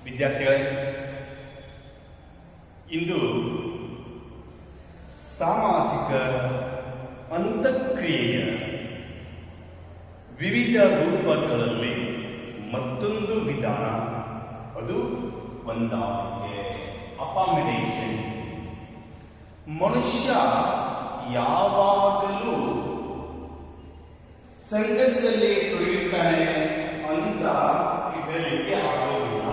ವಿದ್ಯಾರ್ಥಿಗಳೇ, ಇಂದು ಸಾಮಾಜಿಕ ಅಂತಕ್ರಿಯೆಯ ವಿವಿಧ ರೂಪಗಳಲ್ಲಿ ಮತ್ತೊಂದು ವಿಧಾನ, ಅದು ಹೊಂದಾಣಿಕೆ, ಅಕಾಮಿಡೇಷನ್. ಮನುಷ್ಯ ಯಾವಾಗಲೂ ಸಂಘರ್ಷದಲ್ಲಿ ತೊಡಗಿರ್ತಾನೆ ಅಂತ ಹೇಳಲಿಕ್ಕೆ ಆಗೋದಿಲ್ಲ.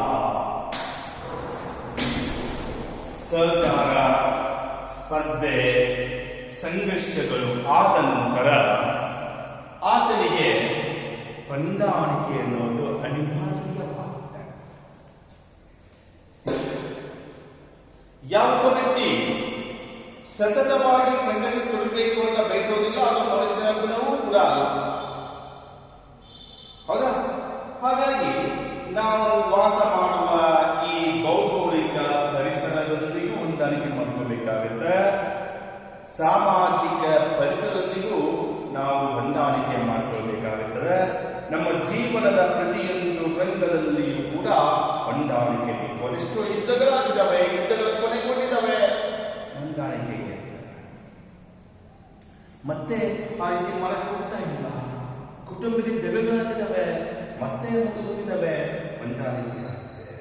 ಸಹಕಾರ, ಸ್ಪರ್ಧೆ, ಸಂಘರ್ಷಗಳು ಆದ ನಂತರ ಆತನಿಗೆ ಹೊಂದಾಣಿಕೆ ಅನ್ನೋದು ಅನಿವಾರ್ಯವಾಗುತ್ತೆ. ಯಾವ ವ್ಯಕ್ತಿ ಸತತವಾಗಿ ಸಂಘರ್ಷ ತೊಡಗಬೇಕು ಅಂತ ಬಯಸೋದಿಲ್ಲ, ಅದು ಮನುಷ್ಯನ ಗುಣವೂ ಕೂಡ ಅಲ್ಲ. ಹೌದಾ? ಹಾಗಾಗಿ ನಾವು ವಾಸ ಮಾಡುವ ಈ ಭೌಗೋಳಿಕ ಪರಿಸರದೊಂದಿಗೂ ಹೊಂದಾಣಿಕೆ ಮಾಡ್ಕೋಬೇಕಾಗುತ್ತೆ. ಸಾಮಾಜಿಕ ಪರಿಸರದೊಂದಿಗೂ ನಾವು ಹೊಂದಾಣಿಕೆ ಮಾಡಿಕೊಳ್ಬೇಕಾಗುತ್ತದೆ. ನಮ್ಮ ಜೀವನದ ಪ್ರತಿಯೊಂದು ರಂಗದಲ್ಲಿಯೂ ಕೂಡ ಹೊಂದಾಣಿಕೆ ಬೇಕು. ಅದೆಷ್ಟೋ ಯುದ್ಧಗಳಾಗಿದ್ದಾವೆ, ಯುದ್ಧಗಳು ಕೊನೆಗೊಂಡಿದ್ದಾವೆ, ಹೊಂದಾಣಿಕೆ ಇದೆ. ಮತ್ತೆ ಆ ರೀತಿ ಮಾಡಕ್ಕೆ ಹೋಗ್ತಾ ಇಲ್ಲ. ಕುಟುಂಬಕ್ಕೆ ಜಗಳಾಗಿದ್ದಾವೆ, ಮತ್ತೆ ಹೋಗಿದ್ದಾವೆ, ಹೊಂದಾಣಿಕೆ ಆಗಿದೆ.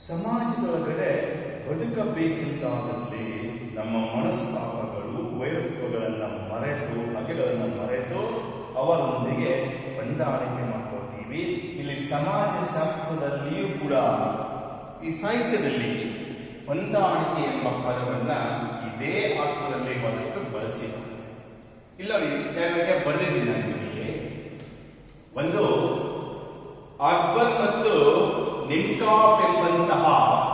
ಸಮಾಜದೊಳಗಡೆ ಬದುಕಬೇಕೆಂದಾದಲ್ಲಿ ನಮ್ಮ ಮನಸ್ತಾಪಗಳು, ವೈರತ್ವಗಳನ್ನು ಮರೆತು, ಹಗೆಗಳನ್ನು ಮರೆತು ಅವರೊಂದಿಗೆ ಹೊಂದಾಣಿಕೆ ಮಾಡ್ಕೊಳ್ತೀವಿ. ಇಲ್ಲಿ ಸಮಾಜ ಶಾಸ್ತ್ರದಲ್ಲಿಯೂ ಕೂಡ, ಈ ಸಾಹಿತ್ಯದಲ್ಲಿ ಹೊಂದಾಣಿಕೆ ಎಂಬ ಪದವನ್ನ ಇದೇ ಅರ್ಥದಲ್ಲಿ ಬಹಳಷ್ಟು ಬಳಸಿದ. ಇಲ್ಲ ಬರೆದಿದ್ದೀನಿ ನಾನು ನಿಮಗೆ. ಒಂದು ಅಕ್ಬರ್ ಮತ್ತು ನಿಮ್ಟಾಪ್ ಎಂಬಂತಹ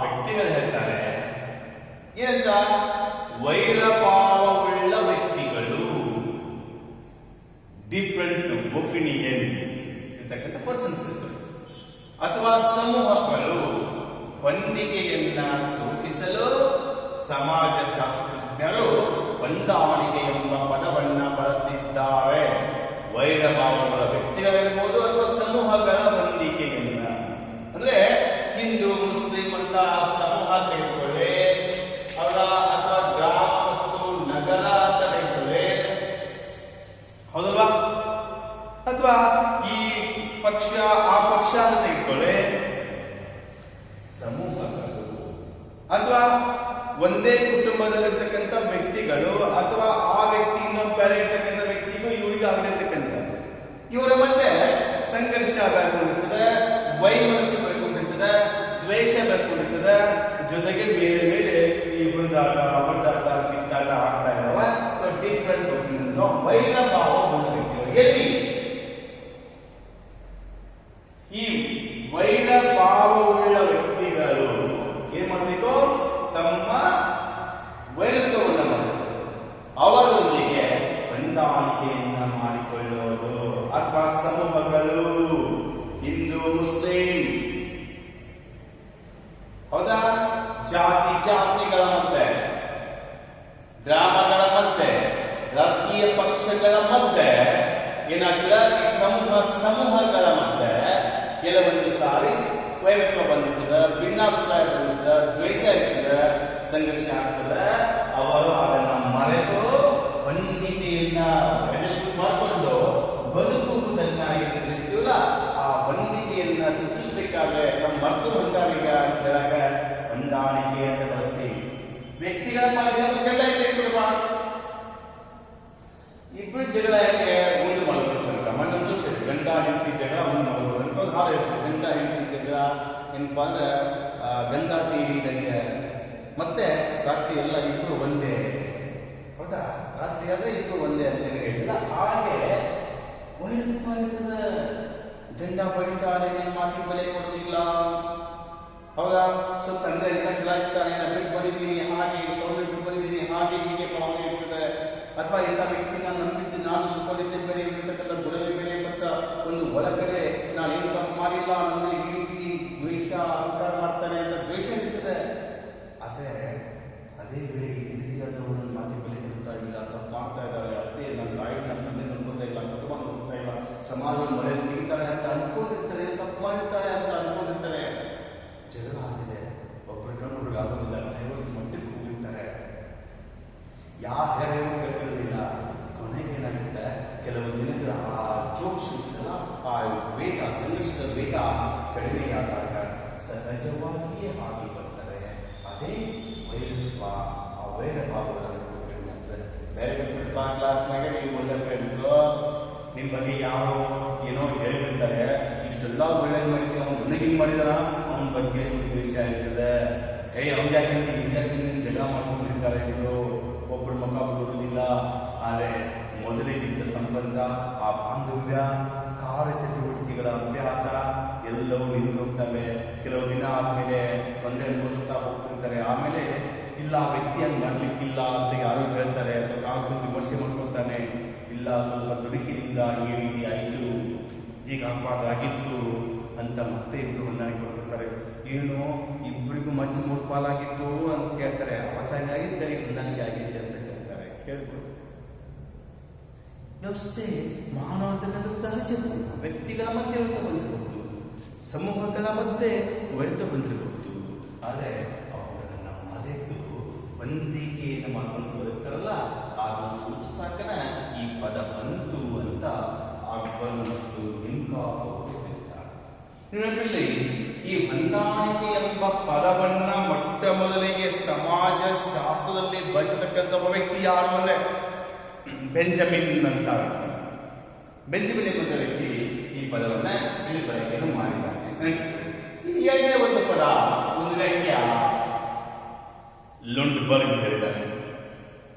ವ್ಯಕ್ತಿಗಳು ಹೇಳ್ತಾರೆ ಏನಂತ, ವೈರಭಾವವುಳ್ಳ ವ್ಯಕ್ತಿಗಳು, ಡಿಫರೆಂಟ್ ಒಪಿನಿಯನ್ ಇರ್ತಕ್ಕಂಥ ಪರ್ಸನ್ಸ್ ಅಥವಾ ಸಮೂಹಗಳು ಹೊಂದಿಕೆಯನ್ನ ಸೂಚಿಸಲು ಸಮಾಜಶಾಸ್ತ್ರಜ್ಞರು ಹೊಂದಾಣಿಕೆ ಎಂಬ ಪದವನ್ನ ಬಳಸಿದ್ದಾರೆ. ವೈರಭಾವಗಳ ವ್ಯಕ್ತಿಗಳಿರ್ಬೋದು ಅಥವಾ ಸಮೂಹಗಳ ಹೊಂದಿಕೆಯನ್ನ, ಅಂದ್ರೆ ಹಿಂದೂ ಮುಸ್ಲಿಂ ಅಂತ ಸಮೂಹ ತೆಗೆದುಕೊಳ್ಳಿ, ಅಥವಾ ಗ್ರಾಮ ಮತ್ತು ನಗರ ಅಂತ ತೆಗೆದುಕೊಳ್ಳಿ, ಹೌದಲ್ವಾ? ಅಥವಾ ಈ ಪಕ್ಷ ಆ ಪಕ್ಷ ಅಂತ ತೆಗೆದುಕೊಳ್ಳಿ. ಸಮೂಹಗಳು ಅಥವಾ ಒಂದೇ ಕುಟುಂಬದಲ್ಲಿರ್ತಕ್ಕಂಥ ವ್ಯಕ್ತಿಗಳು ಅಥವಾ ಆ ವ್ಯಕ್ತಿ ಇನ್ನೊಬ್ಬರ ಇರ್ತಕ್ಕಂಥ ವ್ಯಕ್ತಿಗೂ ಇವರಿಗೆ ಆಗಿರ್ತಕ್ಕಂಥ ಇವರ ಮಧ್ಯೆ ಸಂಘರ್ಷ ಬರ್ಕೊಂಡಿರ್ತದೆ, ವೈಮನಸ್ಸು ಬರ್ಕೊಂಡಿರ್ತದೆ, ದ್ವೇಷ ಬರ್ಕೊಂಡಿರ್ತದೆ, ಜೊತೆಗೆ ಬೇರೆ ಬೇರೆ ಈ ಹೊಡೆದಾಟ ಕಿತ್ತಾಟ ಆಗ್ತಾ ಇದಾವ. ಸೊ ಡಿಫರೆಂಟ್ ಒಪಿನಿಯನ್, ವೈರಭಾವ ವ್ಯಕ್ತಿಗಳು. ಎಲ್ಲಿ ಈ ವೈರಭಾವವುಳ್ಳ ವ್ಯಕ್ತಿಗಳು ಏನ್ ಮಾಡಬೇಕು? ತಮ್ಮ ವೈರತ್ವವನ್ನು ಮಾಡಬೇಕು, ಅವರೊಂದಿಗೆ ಹೊಂದಾಣಿಕೆಯನ್ನ ಮಾಡಿಕೊಳ್ಳೋದು. ಅಥವಾ ಸಮೂಹಗಳು ಹಿಂದೂ ಮುಸ್ಲಿಂ, ಹೌದಾ, ಜಾತಿಗಳ ಮಧ್ಯೆ, ಗ್ರಾಮಗಳ ಮಧ್ಯೆ, ರಾಜಕೀಯ ಪಕ್ಷಗಳ ಮಧ್ಯೆ ಏನಾಗ್ತದೆ? ಈ ಸಮೂಹಗಳ ಮಧ್ಯೆ ಕೆಲವೊಂದು ಸಾರಿ ವೈರತ್ವ ಬಂದಿರ್ತದೆ, ಭಿನ್ನಾಭಿಪ್ರಾಯ ಬಂದಿರ್ತದೆ, ದ್ವೇಷ ಇರ್ತದೆ, ಸಂಘರ್ಷ ಆಗ್ತದೆ. ಅವರು ಅದನ್ನ ಮರೆತು ಹೊಂದಿಕೆಯನ್ನ ಅಡ್ಜಸ್ಟ್ ಮಾಡಿಕೊಂಡು ಬದುಕುವುದನ್ನ ಏನು ತಿಳಿಸ್ತೀವಲ್ಲ, ಆ ಹೊಂದಿಕೆಯನ್ನ ಸೃಷ್ಟಿಸಬೇಕಾದ್ರೆ ನಮ್ಮ ಮರ್ತು ಹೊಂದಾಣಿಕೆ ಅಂತ ಹೇಳಕ ಹೊಂದಾಣಿಕೆ ಅಂತ ಬಳಸ್ತೀವಿ. ವ್ಯಕ್ತಿಗಳ ಗಂಡ ಇಟ್ಕೊಡುವ ಇಬ್ರು ಜಗಳ ಯಾಕೆ ಒಂದು ಮಾಡ್ಕೊಳ್ತಾರೆ, ಮಣ್ಣಂತೂ ಸರಿ, ಗಂಡ ಹೆಂಡತಿ ಜಗಳ ಒಂದು ಮಾಡ್ಬೋದು ಅನ್ಕೋದು ಹಾಳು ಇರ್ತದೆ. ಗಂಡ ಹೆಂಡತಿ ಜಗಳ ಏನಪ್ಪಾ ಅಂದ್ರೆ ಗಂಧ ತೀಡಿದಂಗೆ, ಮತ್ತೆ ರಾತ್ರಿ ಎಲ್ಲ ಇಬ್ರು ಒಂದೇ, ಹೌದಾ? ರಾತ್ರಿ ಆದ್ರೆ ಇಬ್ರು ಒಂದೇ ಅಂತ ಹೇಳಿಲ್ಲ. ಹಾಗೆ ವೈರತ್ವ ಇರ್ತದೆ. ಗಂಡ ಬಡಿತಾನೆ, ನನ್ನ ಮಾತಿಗೆ ಬೆಲೆ ಕೊಡೋದಿಲ್ಲ, ಹೌದಾ? ಸೊ ತಂದೆ ಚಲಾಯಿಸ್ತಾನೆ, ನಾನು ಬಿಟ್ಟು ಬಂದಿದ್ದೀನಿ, ಹಾಗೆ ಬಿಟ್ಟು ಬಂದಿದ್ದೀನಿ, ಹಾಗೆ ಹೀಗೆ ಭಾವನೆ ಇರ್ತದೆ. ಅಥವಾ ಇಂಥ ವ್ಯಕ್ತಿ ನಾನು ನಂಬಿದ್ದು, ನಾನು ಅಂದ್ಕೊಂಡಿದ್ದೆ ಬೇರೆ, ಇರ್ತಕ್ಕಂಥ ಗುಣವೇ ಬೇರೆ ಎಂಬಂತ ಒಂದು ಒಳಗಡೆ ನಾನೇನು ತಪ್ಪು ಮಾಡಿಲ್ಲ, ನನ್ನಲ್ಲಿ ಈ ರೀತಿ ದ್ವೇಷ ಅಹಂಕಾರ ಮಾಡ್ತಾನೆ ಅಂತ ದ್ವೇಷ ಇರ್ತದೆ. ಆದರೆ ಅದೇ ವೇಳೆ ಈ ರೀತಿಯಾದವರು ನನ್ನ ಮಾತಿಗೆ ಬೆಲೆ ಕೊಡ್ತಾ ಇಲ್ಲ, ತಪ್ಪು ಮಾಡ್ತಾ ಇದ್ದಾರೆ, ಅತ್ತೆ ನನ್ನ ತಾಯಿ ನನ್ನ ತಂದೆ ನಂಬ್ಕೊತಾ ಇಲ್ಲ, ಕುಟುಂಬ ನಂಬ್ಕೊತಾ ಇಲ್ಲ, ಸಮಾಜವನ್ನು ಮರೆಯಲ್ಲಿ ತೆಗಿತಾರೆ ಅಂತ ಅನ್ಕೊಂಡಿರ್ತಾರೆ, ತಪ್ಪು ಮಾಡಿರ್ತಾರೆ ಅಂತ ಅನ್ಕೊಂಡಿರ್ತಾರೆ. ಆ ವೇಗ, ಸಂಘರ್ಷದ ವೇಗ ಕಡಿಮೆಯಾದಾಗ ಸಹಜವಾಗಿಯೇ ಆಗಿ ಬರ್ತಾರೆ. ಅದೇ ವೈರತ್ವ, ಆ ವೈರ ಭಾವಗಳನ್ನು ಕಡಿಮೆ ಆಗ್ತದೆ. ಬೇರೆ ಕ್ಲಾಸ್ನಾಗ ನೀವು ಒಳ್ಳೆ ಫ್ರೆಂಡ್ಸು ನಿಮ್ಮ ಬಗ್ಗೆ ಯಾರೋ ಏನೋ ಹೇಳ್ಬಿಡ್ತಾರೆ, ಇಷ್ಟೆಲ್ಲ ಒಳ್ಳೇದು ಮಾಡಿದ್ದೆ, ಅವ್ನು ನನಗೆ ಹಿಂಗೆ ಮಾಡಿದಾರ, ಅವನ ಬಗ್ಗೆ ದ್ವೇಷ ಇರ್ತದೆ. ಅವ್ನು ಯಾಕಂತ ಹಿಂಗ್ಯಾಕಿಂದ ಜಗಳ ಮಾಡ್ಕೊಂಡು ಬಿಡ್ತಾರೆ ಇವರು, ಒಬ್ಬರ ಮುಖ ಬಿಡುವುದಿಲ್ಲ. ಆದರೆ ಮೊದಲಿಗಿದ್ದ ಸಂಬಂಧ, ಆ ಬಾಂಧವ್ಯ, ಕಾರ್ಯಚಟುವಟಿಕೆಗಳ ಅಭ್ಯಾಸ ಎಲ್ಲವೂ ನಿಂತು ಹೋಗ್ತವೆ. ಕೆಲವು ದಿನ ಆದ್ಮೇಲೆ ತೊಂದರೆ ಅನುಭವಿಸ್ತಾ ಹೋಗ್ತಿರ್ತಾರೆ. ಆಮೇಲೆ ಇಲ್ಲ ಆ ವ್ಯಕ್ತಿ ಹಂಗೆ ಮಾಡ್ಲಿಕ್ಕಿಲ್ಲ ಅಂತ ಯಾರು ಹೇಳ್ತಾರೆ, ಅಥವಾ ತಾವು ವಿಮರ್ಶೆ ಮಾಡ್ಕೊಳ್ತಾನೆ, ಇಲ್ಲ ಸ್ವಲ್ಪ ದುಡುಕಿನಿಂದ ಈ ರೀತಿ ಆಯಿತು, ಈಗ ಆಗಬಾರ್ದಾಗಿತ್ತು ಅಂತ ಮತ್ತೆ ಇಬ್ಬರು ಹೊಂದಾಣಿಕೆ ಮಾಡ್ಕೊಳ್ತಾರೆ. ಏನು ಇಬ್ಬರಿಗೂ ಮಚ್ಚು ಮೂರ್ಪಾಲಾಗಿತ್ತು ಅಂತ ಕೇಳ್ತಾರೆ. ಅವತ್ತಾಗಿದ್ದ ಈಗ ಹೊಂದಾಣಿಕೆ ಆಗಿದ್ದೆ ಅಂತ ಕೇಳ್ತಾರೆ. ಕೇಳ್ಬೋದು. ವ್ಯವಸ್ಥೆ ಮಾನವ ಅಂತಕ್ಕಂಥ ಸಹಜ ವ್ಯಕ್ತಿಗಳ ಮಧ್ಯೆ ಹೊರತು ಬಂದಿರಬಹುದು, ಸಮೂಹಗಳ ಮಧ್ಯೆ ಹೊರತು ಬಂದಿರಬಹುದು. ಆದರೆ ಅವುಗಳನ್ನ ಮರೆತು ಹೊಂದಿಕೆಯನ್ನು ಮಾಡ್ಕೊಂಡು ಬರುತ್ತಾರಲ್ಲ, ಅದನ್ನು ಸೂಚಿಸಾಕನ ಈ ಪದ ಬಂತು ಅಂತ ಅಕ್ಬರ್ ಮತ್ತು ನೆನಪಿಲ್ಲಿ ಈ ಹೊಂದಾಣಿಕೆ ಎಂಬ ಪದವನ್ನ ಮೊಟ್ಟ ಮೊದಲಿಗೆ ಸಮಾಜ ಶಾಸ್ತ್ರದಲ್ಲಿ ಬಳಸತಕ್ಕಂಥ ಒಬ್ಬ ವ್ಯಕ್ತಿ ಯಾರು ಅಂದ್ರೆ ಬೆಂಜಮಿನ್ ಅಂತ. ಬೆಂಜಮಿನ್ ಎಂಬ ವ್ಯಕ್ತಿ ಈ ಪದವನ್ನ ಇಲ್ಲಿ ಬಳಕೆಯನ್ನು ಮಾಡಿದ್ದಾನೆ. ಇದು ಎರಡನೇ ಒಂದು ಪದ, ಒಂದು ವ್ಯಾಖ್ಯ ಲುಂಡ್ಬರ್ಗ್ ಹೇಳಿದ್ದಾನೆ.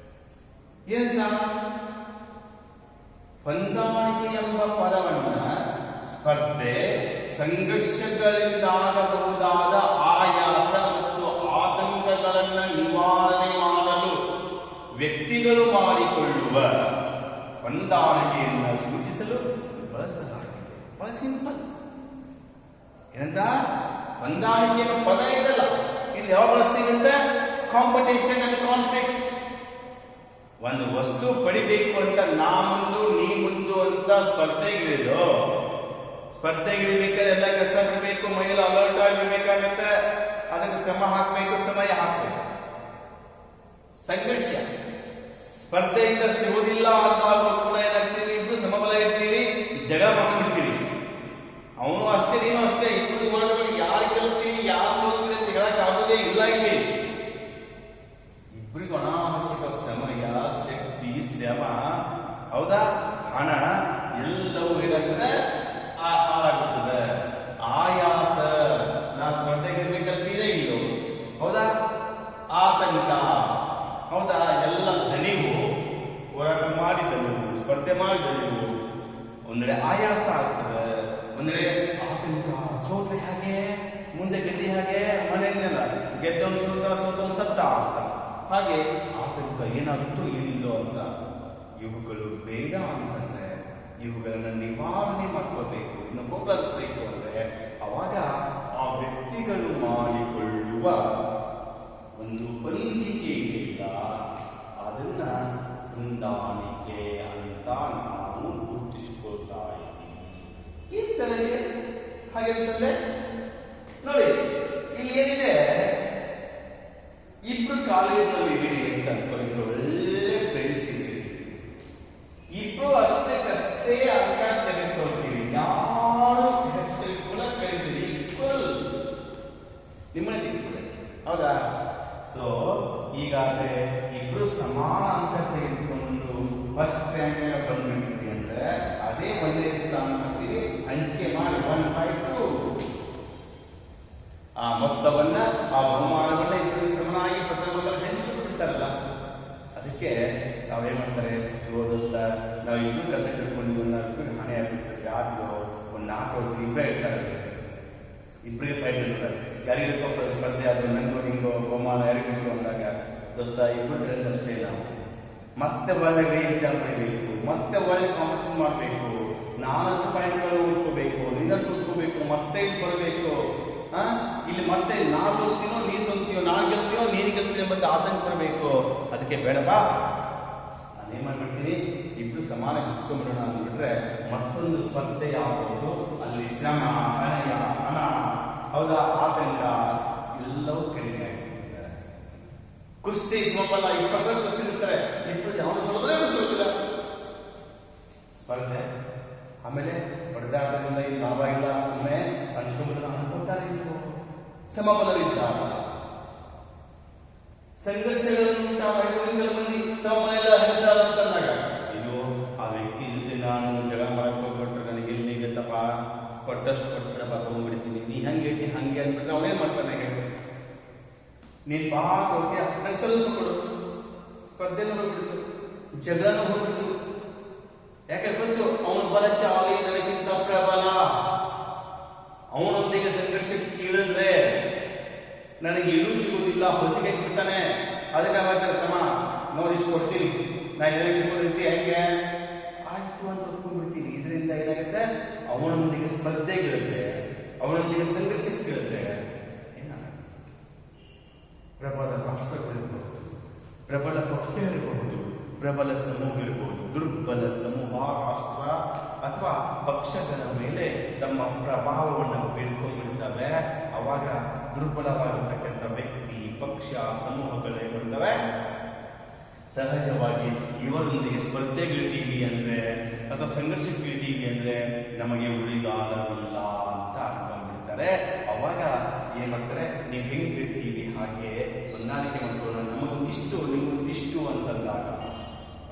ಏನಂತ? ಹೊಂದಾಣಿಕೆ ಎಂಬ ಪದವನ್ನ ಸ್ಪರ್ಧೆ, ಸಂಘರ್ಷಗಳಿಂದಾಗಬಹುದಾದ ಆಯಾಸ ಮತ್ತು ಆತಂಕಗಳನ್ನ ನಿವಾರಣೆ ಮಾಡಲು ವ್ಯಕ್ತಿಗಳು ಮಾಡಿಕೊಳ್ಳುವ ಹೊಂದಾಣಿಕೆಯನ್ನು ಸೂಚಿಸಲು ಬಳಸಲಾಗಿದೆ. ಬಹಳ ಸಿಂಪಲ್. ಏನಂತ? ಹೊಂದಾಣಿಕೆ ಎಂಬ ಪದ ಇದಲ್ಲ, ಇದು ಯಾವ ಬಳಸ್ತೀವಿ ಅಂತ? Competition and conflict. ಒಂದು ವಸ್ತು ಪಡಿಬೇಕು ಅಂತ ನಾ ಮುಂದು ನೀ ಮುಂದು ಅಂತ ಸ್ಪರ್ಧೆಗಿಳಿಬೇಕಾದ್ರೆ ಎಲ್ಲ ಕೆಲಸ ಬಿಡಬೇಕು, ಮೈಯಲ್ಲಿ ಅಲರ್ಟ್ ಆಗಿರ್ಬೇಕಾಗತ್ತೆ, ಅದಕ್ಕೆ ಶ್ರಮ ಹಾಕಬೇಕು, ಸಮಯ ಹಾಕಬೇಕು. ಸಂಘರ್ಷ, ಸ್ಪರ್ಧೆಯಿಂದ ಸಿಗೋದಿಲ್ಲ ಅಂದಾಗ ಕೂಡ ಏನಾಗ್ತೀವಿ, ಇಬ್ರು ಸಮಬಲ ಇರ್ತೀವಿ, ಜಗಳ ಮಾಡ್ಬಿಡ್ತೀವಿ. ಅವನು ಅಷ್ಟೇ ನೀನು ಅಷ್ಟೇ, ಇಬ್ರು ಹೊರಗಡೆ ಯಾರು ಗೆಲ್ತೀವಿ ಯಾರು ಸೋಲ್ತೀವಿ ಅಂತ ಹೇಳಕ್ಕಾಗೋದೇ ಇಲ್ಲ. ಇಲ್ಲಿ ಇಬ್ಬರಿಗೂ ಅನಾವಶ್ಯಕ ಸಮಯ, ಶಕ್ತಿ, ಶ್ರಮ, ಹೌದಾ, ಹಣ ಎಲ್ಲವೂ ಏನಾಗ್ತದೆ, ಹಾಳಾಗುತ್ತದೆ. ಆಯಾಸ, ನಾ ಸ್ಪರ್ಧೆಗೆ ಕಲ್ತಿದೆ ಇದು, ಹೌದಾ, ಆತಂಕ, ಹೌದಾ, ಎಲ್ಲ ದಣಿವು, ಹೋರಾಟ ಮಾಡಿದನು, ಸ್ಪರ್ಧೆ ಮಾಡಿದನು. ಒಂದೆಡೆ ಆಯಾಸ ಆಗ್ತದೆ, ಒಂದೆಡೆ ಆತಂಕ, ಸೋತ್ರೆ ಹಾಗೆ, ಮುಂದೆ ಗೆದ್ದಿ ಹಾಗೆ, ಮನೆಯಿಂದಲ್ಲ ಗೆದ್ದವನು ಸೋತವನು ಸತ್ತ ಅಂತ. ಹಾಗೆ ಆತಂಕ, ಏನಾಗುತ್ತೋ ಏನಿಲ್ಲೋ ಅಂತ. ಇವುಗಳು ಬೇಡ ಅಂತಂದ್ರೆ ಇವುಗಳನ್ನ ನಿವಾರಣೆ ಮಾಡ್ಕೋಬೇಕು, ಇನ್ನು ಹೋಗಲಿಸಬೇಕು ಅಂದ್ರೆ ಅವಾಗ ಆ ವ್ಯಕ್ತಿಗಳು ಮಾಡಿಕೊಳ್ಳುವ ಒಂದು ಹೊಂದಿಕೆ ಇದೆಯಲ್ಲ, ಅದನ್ನ ಹೊಂದಾಣಿಕೆ ಅಂತ ನಾವು ಗುರುತಿಸಿಕೊಳ್ತಾ ಇದ್ದೀವಿ. ಈ ಸಲಹೆ ಹಾಗೆಂತಂದ್ರೆ ನೋಡಿ, ಇಲ್ಲಿ ಏನಿದೆ, ಇಬ್ರು ಕಾಲೇಜ್ನಲ್ಲಿ ಇದೀರಿ ಅಂತ ಅನ್ಕೊಳ್ಳಿ, ಒಳ್ಳೆ ಫ್ರೆಂಡ್ಸ್ ಇದ್ದೀರಿ, ಇಬ್ರು ಅಷ್ಟೇ ಅಂಕ ತೆಗೆದುಕೊಳ್ತೀವಿ, ಯಾರು ಕೂಡ ಕರೀತೀರಿ, ಈಕ್ವಲ್ ನಿಮ್ಮನ್ನ ತೆಗೆದುಕೊಳ್ಳಿ, ಹೌದಾ? ಸೊ ಈಗಾಗಲೇ ಇಬ್ರು ಸಮಾನ ಅಂಕ ತೆಗೆದುಕೊಂಡು ಫಸ್ಟ್ ರ್ಯಾಂಕ್ ಬಂದ್ಬಿಡ್ತೀವಿ ಅಂದ್ರೆ ಅದೇ ಒಂದೇ ಸ್ಥಾನ ಮಾಡ್ತೀವಿ, ಹಂಚಿಕೆ ಮಾಡಿ 1/2 ಆ ಮೊತ್ತವನ್ನ, ಆ ಬಹುಮಾನವನ್ನ ಇಬ್ಬರು ಸಮನಾಗಿ ಪ್ರಥಮ ಹಂಚಿಕೊಳ್ಬಿಡ್ತಾರಲ್ಲ. ಅದಕ್ಕೆ ನಾವೇನ್ ಮಾಡ್ತಾರೆ, ದೋಸ್ತ ನಾವು ಇಬ್ರು ಕತೆ ಕೇಳ್ಕೊಂಡು ಇಬ್ಬರು ಹಾನಿ ಆಗ್ಬಿಡ್ತಾರೆ, ಯಾರು ಒಂದು 4 ಇಬ್ಬರೇ ಇರ್ತಾರೆ, ಇಬ್ಬರಿಗೆ ಫೈಟ್ ಇರ್ತಾರೆ, ಯಾರಿಗೆ ಹೋಗ್ತಾರೆ ಸ್ಪರ್ಧೆ, ಅದು ನಂಗು ನಿಂಗು ಬಹುಮಾನ ಯಾರಿಗೆ ಬೇಕು ಅಂದಾಗ, ದೋಸ್ತ ಇಬ್ಬರು ಹೇಳೋದಷ್ಟೇ ನಾವು ಮತ್ತೆ ಒಳ್ಳೆ ರೇಂಜ್ ಮಾಡಬೇಕು, ಮತ್ತೆ ಒಳ್ಳೆ ಕಾಂಪಿಟೇಷನ್ ಮಾಡಬೇಕು, ನಾನಷ್ಟು ಪಾಯಿಂಟ್ಗಳನ್ನು ಉಳ್ಕೋಬೇಕು, ನಿನ್ನಷ್ಟು ಉಳ್ಕೋಬೇಕು, ಮತ್ತೆ ಇಲ್ಲಿ ಬರಬೇಕು. ಇಲ್ಲಿ ಮತ್ತೆ ನಾ ಸೋಲ್ತೀನೋ ನೀ ಸೋಲ್ತೀಯೋ, ನಾನು ಗೆಲ್ತೀಯೋ ನೀನು ಗೆಲ್ತೀಯೋ ಮತ್ತೆ ಆತಂಕ ಬರಬೇಕು. ಅದಕ್ಕೆ ಬೇಡವಾ, ನಾನೇನ್ ಮಾಡ್ಬಿಡ್ತೀನಿ, ಇಬ್ರು ಸಮಾನ ಹಂಚ್ಕೊಂಡ್ಬಿಡೋಣ ಅಂದ್ಬಿಟ್ರೆ ಮತ್ತೊಂದು ಸ್ಪರ್ಧೆ ಯಾವುದು, ಅಲ್ಲಿ ಶ್ರಮ, ಹಣ, ಹೌದಾ, ಆತಂಕ ಎಲ್ಲವೂ ಕಡಿಮೆ ಆಗ್ಬಿಡ್ತದೆ. ಕುಸ್ತಿ ಸಮಬಲ 20 ಕುಸ್ತಿ ಇರ್ತಾರೆ, ಇಬ್ರು ಯಾವುದು ಸೋಲಿದ್ರೆ ಸೋಲಿಲ್ಲ. ಸ್ಪರ್ಧೆ ಆಮೇಲೆ ಪಡೆದಾಟದಿಂದ ಇಲ್ಲಿ ಲಾಭ ಇಲ್ಲ, ಸುಮ್ಮನೆ ಹಂಚ್ಕೊಂಡ್ಬಿಟ್ಟು ಅನ್ಕೊಳ್ತಾರೆ. ಇಲ್ವೋ ಸಮಬಲವಿದ್ದಾಗ ಸಂಘರ್ಷಗಳನ್ನು ಉಂಟಾಗ ಮಂದಿ ಸಮಬಲ ಹಂಚಾರಂತಂದಾಗ ಅಯ್ಯೋ ಆ ವ್ಯಕ್ತಿ ಜೊತೆ ನಾನು ಜಗಳ ಮಾಡಕ್ ಹೋಗ್ಬಿಟ್ರೆ ನನಗೆ ಎಲ್ಲಿ ಗತ್ತಪ್ಪ, ಕೊಟ್ಟಷ್ಟು ಕೊಟ್ಟರಪ್ಪ ತಗೊಂಡ್ಬಿಡ್ತೀನಿ, ನೀ ಹಂಗೆ ಹೇಳ್ತಿ ಹಂಗೆ ಅಂದ್ಬಿಟ್ರೆ ಅವನೇನ್ ಮಾಡ್ತಾನೆ ಹೇಳಿ, ನೀನ್ ಬಾ ಹೋಗಿ ನಂಗೆ ಸ್ವಲ್ಪ ಕೊಡು, ಸ್ಪರ್ಧೆನೂ ಹೋಗ್ಬಿಡ್ತು, ಜಗಳನೂ ಹೋಗ್ಬಿಡ್ತು. ಯಾಕೆ ಗೊತ್ತು, ಅವನ ಬಲಶಾಲಿ, ನನಗಿಂತ ಪ್ರಬಲ, ಅವನೊಂದಿಗೆ ಸಂಘರ್ಷಕ್ಕೆ ಕೀಳಿದ್ರೆ ನನಗೆ ಎಲ್ಲೂ ಸಿಗುವುದಿಲ್ಲ, ಹೊಸಿಗೆ ಬಿಡ್ತಾನೆ. ಅದಕ್ಕೆ ಮಾಡ್ತಾರೆ, ತಮ್ಮ ನೋಡಿಷ್ಟು ಕೊಡ್ತೀನಿ, ನಾ ಏನಕ್ಕೆ ಹೆಂಗೆ ಆಯ್ತು ಅಂತ ಒಪ್ಕೊಂಡ್ಬಿಡ್ತೀನಿ. ಇದರಿಂದ ಏನಾಗುತ್ತೆ, ಅವನೊಂದಿಗೆ ಸ್ಪರ್ಧೆಗಳಿದ್ರೆ, ಅವನೊಂದಿಗೆ ಸಂಘರ್ಷಕ್ಕಿಳಿದ್ರೆ ಏನಾಗುತ್ತೆ, ಪ್ರಬಲ ರಾಷ್ಟ್ರಗಳಿರಬಹುದು, ಪ್ರಬಲ ಪಕ್ಷಗಳಿರಬಹುದು, ಪ್ರಬಲ ಸಮೂಹಗಳಿರಬಹುದು, ದುರ್ಬಲ ಸಮೂಹ, ರಾಷ್ಟ್ರ ಅಥವಾ ಪಕ್ಷಗಳ ಮೇಲೆ ತಮ್ಮ ಪ್ರಭಾವವನ್ನು ಬೀಳ್ಕೊಂಡ್ಬಿಡ್ತವೆ. ಅವಾಗ ದುರ್ಬಲವಾಗಿರ್ತಕ್ಕಂಥ ವ್ಯಕ್ತಿ, ಪಕ್ಷ, ಸಮೂಹಗಳೇ ಬರ್ತವೆ. ಸಹಜವಾಗಿ ಇವರೊಂದಿಗೆ ಸ್ಪರ್ಧೆಗಿಳಿದೀವಿ ಅಂದ್ರೆ ಅಥವಾ ಸಂಘರ್ಷಕ್ಕಿಳಿದೀವಿ ಅಂದ್ರೆ ನಮಗೆ ಉಳಿಗಾಲವಿಲ್ಲ ಅಂತ ಅನ್ಕೊಂಡ್ಬಿಡ್ತಾರೆ. ಅವಾಗ ಏನ್ ಮಾಡ್ತಾರೆ, ನೀವು ಹೆಂಗ್ ಇರ್ತೀವಿ ಹಾಗೆ ಹೊಂದಾಣಿಕೆ ಮಾಡ್ಕೊಳ್ಳೋಣ, ನಮಗೊಂದಿಷ್ಟು ನಿಮಗೊಂದಿಷ್ಟು ಅಂತಂದಾಗ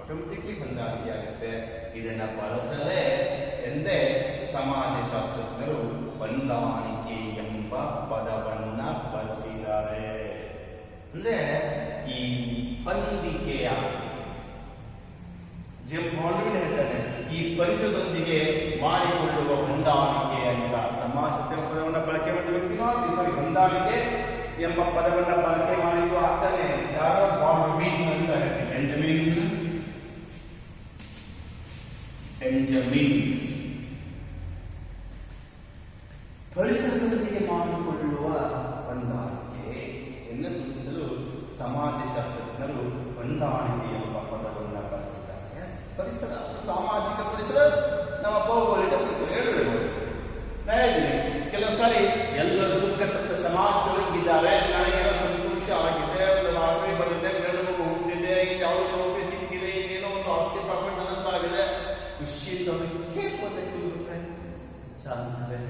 ಆಟೋಮೆಟಿಕ್ಲಿ ಹೊಂದಾಣಿಕೆ ಆಗುತ್ತೆ. ಇದನ್ನ ಬಳಸಲೇ ಎಂದೇ ಸಮಾಜಶಾಸ್ತ್ರಜ್ಞರು ಹೊಂದಾಣಿಕೆ ಎಂಬ ಪದವನ್ನ ಬಳಸಿದ್ದಾರೆ. ಅಂದ್ರೆ ಈ ಹೊಂದಿಕೆಯ ಹೇಳ್ತಾನೆ, ಈ ಪರಿಸರದೊಂದಿಗೆ ಮಾಡಿಕೊಳ್ಳುವ ಹೊಂದಾಣಿಕೆ ಅಂತ ಸಮಾಜಶಾಸ್ತ್ರ ಪದವನ್ನು ಬಳಕೆ ಮಾಡಿದ ವ್ಯಕ್ತಿ ಹೊಂದಾಣಿಕೆ ಎಂಬ ಪದವನ್ನ ಬಳಕೆ ಮಾಡಿದ್ದು ಆಗ್ತಾನೆ. ಯಾರೋ ಬಾಲ್ಮೀನ್ ಅಂತಾರೆ, ಬೆಂಜಮಿನ್ ಪರಿಸರದೊಂದಿಗೆ ಮಾಡಿಕೊಳ್ಳುವ ಹೊಂದಾಣಿಕೆ ಎನ್ನ ಸೂಚಿಸಲು ಸಮಾಜಶಾಸ್ತ್ರಜ್ಞರು ಹೊಂದಾಣಿಕೆ ಎಂಬ ಪದವನ್ನು ಬಳಸಿದ್ದಾರೆ. ಪರಿಸರ, ಸಾಮಾಜಿಕ ಪರಿಸರ, ನಮ್ಮ ಭೌಗೋಳಿಕ ಪರಿಸರ ಎರಡು ಹೇಳ್ಬೋದು. ನಾ ಹೇಳಿದ್ದೀನಿ, ಕೆಲವು ಸಾರಿ ಎಲ್ಲರೂ ದುಃಖ ತಪ್ಪ ಸಮಾಜದೊಳಗಿದ್ದಾರೆ, ನನಗೇನೋ ಸಂತೋಷ ಆಗಿದೆ, ಒಂದು ಲಾಟರಿ ಬರೆದಿದೆ, ಗಂಡು ಮಗು ಹುಟ್ಟಿದೆ, ಯಾವುದೋ ನೌಕರಿ ಸಿಕ್ಕಿದೆ, ಇನ್ನೇನೋ ಒಂದು ಆಸ್ತಿ ಪ್ರಾಪರ್ಟಿ ಅಂತಾಗಿದೆ, ಖುಷಿಯಿಂದ ಕೇಳ್ಬೋದಕ್ಕೆ ಚಾಲನೆ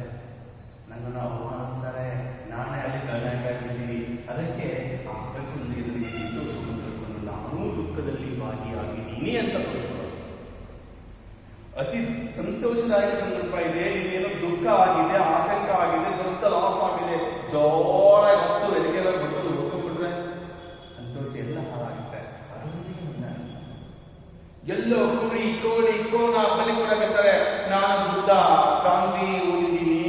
ನನ್ನನ್ನು ಅವಮಾನಿಸ್ತಾರೆ, ನಾನೇ ಅಲ್ಲಿ ಕಲ್ಯಾಣಿದ್ದೀನಿ, ಅದಕ್ಕೆ ಆ ಪರಿಸರದೊಂದಿಗೆ ನನಗೆ ಸಂತೋಷವನ್ನು ತಿಳ್ಕೊಂಡು ನಾನೂ ದುಃಖದಲ್ಲಿ ಭಾಗಿಯಾಗಿದ್ದೀನಿ ಅಂತ ತೋರಿಸ್ಕೊಳ್ಳೋದು. ಅತಿ ಸಂತೋಷದಾಯಕ ಸಂದರ್ಭ ಇದೆ, ನೀನೇನೋ ದುಃಖ ಆಗಿದೆ, ಆತಂಕ ಆಗಿದೆ, ದೊಡ್ಡ ಲಾಸ್ ಆಗಿದೆ, ಜೋರಾಗಿ ಹತ್ತು ಎದೆಗೆಲ್ಲ ಬಿಟ್ಟು ಹುಟ್ಟುಬಿಟ್ರೆ ಸಂತೋಷ ಎಲ್ಲ ಹಾಳಾಗುತ್ತೆ. ಅದನ್ನೇ ಎಲ್ಲೋ ಕುರಿ ಕೋಳಿ ಕೋಣ ಬಲಿ ಕೊಡಬೇಕಾರೆ ನಾನು ಬುದ್ಧ ಗಾಂಧಿ ಓದಿದ್ದೀನಿ,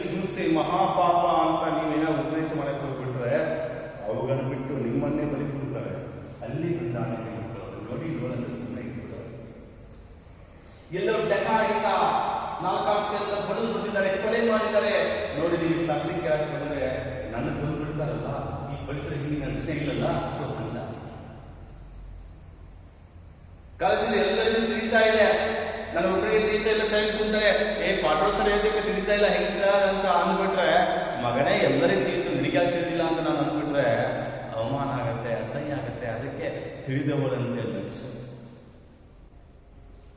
ಹಿಂಸೆ ಮಹಾಪಾಪ ಅಂತ ನೀವೇನೋ ಉಪದೇಶ ಮಾಡಕ್ಕೆ ಹೋಗ್ಬಿಟ್ರೆ ಅವುಗಳನ್ನು ಬಿಟ್ಟು ನಿಮ್ಮನ್ನೇ ಬಲಿ ಕೊಡ್ತಾರೆ. ಅಲ್ಲಿ ಹೊಂದಾಣಿಕೆ ಮಾಡ್ಕೊಳ್ಳೋದು ನೋಡಿ, ನೋಡಂತ ಸುಮ್ಮನೆ ಇಟ್ಬಿಡೋದು. ಎಲ್ಲೋ ಡಕಾಯಿತ ನಾಲ್ಕಾಕೆಲ್ಲ ಬಡಿದು ಬಿಟ್ಟಿದ್ದಾರೆ, ಕೊಲೆ ಮಾಡಿದ್ದಾರೆ, ನೋಡಿದೀವಿ ಸಾಕ್ಷಿಗೆ ಯಾಕೆ ಬಂದ್ರೆ ನನ್ನ ಬಂದು ಬಿಡ್ತಾರಲ್ಲ, ಈ ಪರಿಸರ ಹಿಂದಿನ ರಕ್ಷಣೆ ಇಲ್ಲಲ್ಲ, ಸೊ ಅಲ್ಲ. ಕಾಲೇಜಲ್ಲಿ ಎಲ್ಲರಿಗೂ ತಿಳಿತಾ ಇದೆ, ನನ್ನ ಒಬ್ಬರಿಗೆ ತಿಳಿತಾ ಇಲ್ಲ, ಸೈಡ್ ಕೂತಾರೆ, ಪಾಠೋ ಸರ್ ಹೇಳೋದಕ್ಕೆ ತಿಳಿತಾ ಇಲ್ಲ ಹೆಂಗ್ ಸರ್ ಅಂತ ಅಂದ್ಬಿಟ್ರೆ, ಮಗನೇ ಎಲ್ಲರಿಗೂ ತಿಳಿತು ನಿನಗ್ಯಾಕೆ ತಿಳಿದಿಲ್ಲ ಅಂತ ನಾನು ಅಂದ್ಬಿಟ್ರೆ ಅವಮಾನ ಆಗತ್ತೆ, ಅಸಹ್ಯ ಆಗತ್ತೆ. ಅದಕ್ಕೆ ತಿಳಿದವಳಂತೆ ನಡೆಸೋದು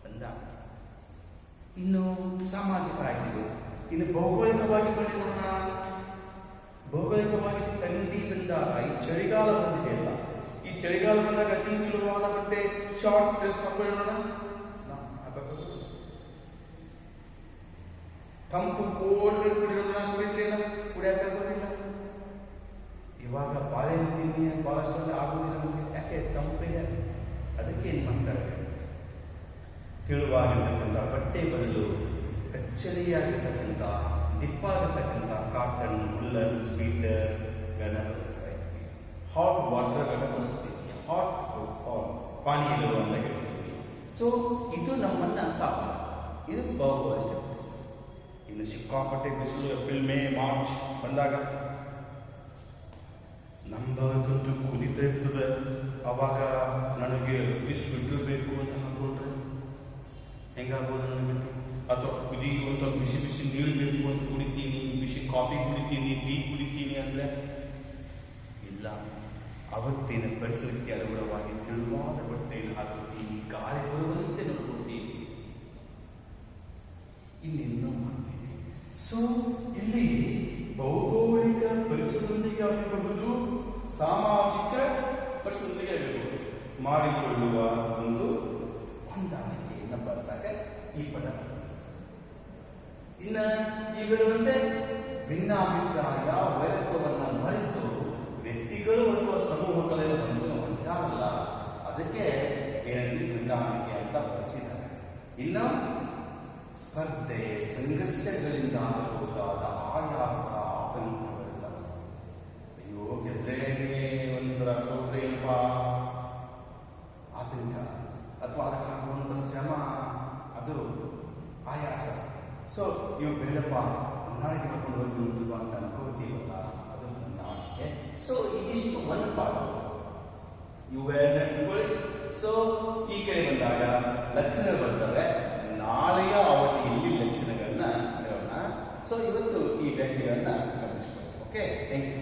ಅಂದ. ಇನ್ನು ಸಾಮಾಜಿಕ ಆಯ್ತು, ಇನ್ನು ಭೌಗೋಳಿಕವಾಗಿ ಬಂದಿರೋಣ. ಭೌಗೋಳಿಕವಾಗಿ ಥಂಡಿ ಬಂದಾಗ, ಈ ಚಳಿಗಾಲ ಬಂದಿದೆ ಅಲ್ಲ, ಈ ಚಳಿಗಾಲ ಬಂದಾಗ ಅತಿ ವಿಲುವಾದ ಬಟ್ಟೆ, ಶಾರ್ಟ್ ಡ್ರೆಸ್ ಹಾಕೊಳ್ಳೋಣ, ತಂಪು ಕೋಲ್ಡ್ ಕುಡಿಯೋಣ, ಕುಡಿದ್ರೇನ ಕುಡಿಯೋಕ್ಕಾಗೋದಿಲ್ಲ. ಇವಾಗ ಬಾಳೆಹಣ್ಣು ತಿನ್ನಿ ಬಹಳಷ್ಟು ಆಗೋದಿಲ್ಲ ನಮಗೆ, ಯಾಕೆ ತಂಪಿದೆ. ಅದಕ್ಕೆ ಏನು ಮಾಡ್ತಾರೆ, ತೆಳುವಾಗಿರ್ತಕ್ಕಂಥ ಬಟ್ಟೆ ಬದಲು ಕಚ್ಚಲಿಯಾಗಿರ್ತಕ್ಕಂಥ ದಿಪ್ಪಾಗಿರ್ತಕ್ಕಂಥ ಕಾಟನ್, ಉಲ್ಲನ್, ಸ್ವೀಟರ್ ಗಳನ್ನ ಬಳಸ್ತಾ ಇದ್ವಿ. ಹಾಟ್ ವಾಟರ್ ಗಳನ್ನ ಬಳಸ್ತೀವಿ, ಹಾಟ್ ಪಾನೀಯಗಳು ಅಂತ ಹೇಳ್ತೀವಿ. ಸೊ ಇದು ನಮ್ಮನ್ನ ಕಾಪಾಡುತ್ತೆ. ಇದು ಭೌಗೋಳಿಕ ಪರಿಸ್ಥಿತಿ. ಇನ್ನು ಸಿಕ್ಕಾಪಟ್ಟೆ ಬಿಸಿಲು ಏಪ್ರಿಲ್ ಮೇ ಮಾರ್ಚ್ ಬಂದಾಗ ನಂಬಕ್ಕಂತೂ ಕುದಿತಾ ಇರ್ತದೆ. ಅವಾಗ ನನಗೆ ಬಿಸಿಬಿಟ್ಟು ಬೇಕು ಅಂತ ಹಾಕೊಂಡ್ರೆ ಹೆಂಗಾಗ್ಬೋದು ನನಗೆ ಗೊತ್ತಿ. ಅಥವಾ ಕುದಿಯುವಂಥ ಬಿಸಿ ಬಿಸಿ ನೀರು ಬೇಕು ಅಂತ ಕುಡಿತೀನಿ, ಬಿಸಿ ಕಾಫಿ ಕುಡಿತೀನಿ, ಟೀ ಕುಡಿತೀನಿ ಅಂದರೆ ಇಲ್ಲ. ಅವತ್ತಿನ ಪರಿಸರಕ್ಕೆ ಅನುಗುಣವಾಗಿ ತೆಳುವಾದ ಬಟ್ಟೆಯನ್ನು ಹಾಕುತ್ತೀನಿ, ಗಾಳಿ ಬರುವಂತೆ ನೋಡ್ಕೊತೀನಿ. ಈ ಪದ. ಇನ್ನ ಈ ಹೇಳುವಂತೆ ಭಿನ್ನಾಭಿಪ್ರಾಯ ವೈರತ್ವವನ್ನ ಮರೆತು ವ್ಯಕ್ತಿಗಳು ಅಥವಾ ಸಮೂಹಗಳೆಲ್ಲ ಒಂದು ಹೊಂದಾವಲ್ಲ, ಅದಕ್ಕೆ ಏನಂದ್ರೆ ಹೊಂದಾಣಿಕೆ ಅಂತ ಬಳಸಿದ್ದಾರೆ. ಇನ್ನು ಸ್ಪರ್ಧೆ ಸಂಘರ್ಷಗಳಿಂದ ಆಗಬಹುದಾದ ಆಯಾಸ ಆತಂಕಗಳಿದ್ದಾವೆ. ಅಯ್ಯೋ ಗೆದ್ರೆ ಒಂಥರ ಸೋತ್ರೆ ಅಲ್ಪ ಆತಂಕ, ಅಥವಾ ಅದಕ್ಕಾಗುವಂಥ ಶ್ರಮ, ಅದು ಆಯಾಸ. ಸೊ ಇವು ಬೇಡಪ್ಪ ಹೊಂದಾಣಿಕೆ ಮಾಡ್ಕೊಂಡು ಹೋಗಿ ಅಂತ ಅನ್ಕೋತೀವಲ್ಲ, ಅದು ಹೊಂದಾಣಿಕೆ. ಸೊ ಇದಿಷ್ಟು ಒಂದು ಪಾಠ ಇವೆರಡನ್ನ ಇಟ್ಕೊಳ್ಳಿ. ಸೊ ಈ ಕಡೆ ಬಂದಾಗ ಲಕ್ಷಣಗಳು ಬರ್ತವೆ. ನಾಳೆಯ ಅವಧಿಯಲ್ಲಿ ಲಕ್ಷಣಗಳನ್ನ ಹೇಳೋಣ. ಸೊ ಇವತ್ತು ಈ ವ್ಯಾಖ್ಯೆಗಳನ್ನ ಗಮನಿಸ್ಕೊಳ್ಳಿ. Okay, thank you.